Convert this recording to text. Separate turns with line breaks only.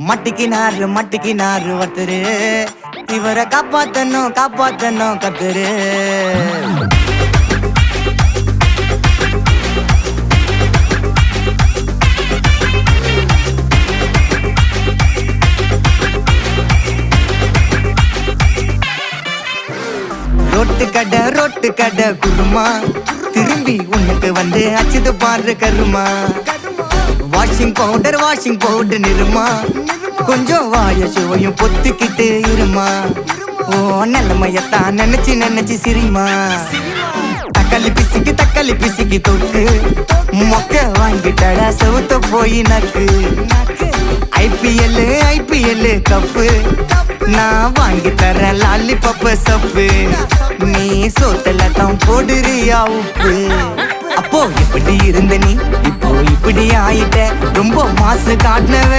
மட்டிக்கினாரு ஒருத்தரு, இவரை காப்பாத்தணும் கத்துரு. ரொட்டு கடை குருமா, திரும்பி உனக்கு வந்து அச்சுது பாரு கருமா. வாஷிங் பவுடர் நிறுமா, கொஞ்சம் வாய சுவையும் பொத்துக்கிட்டு இருமா. ஓ நிலைமையத்தான் நினைச்சு சிரிமா. தக்காளி பிசிக்கி தொட்டு மொக்க வாங்கிட்டடா செவுத்த போய் நக்கு. ஐபிஎல் கப்பு நான் வாங்கி தரேன் லாலிபப்பு சப்பு. நீ சோத்தல தான் போடுறியா உப்பு. அப்போ இப்படி இருந்த நீ இப்போ இப்படி ஆயிட்ட, ரொம்ப மாசு காட்டினவ.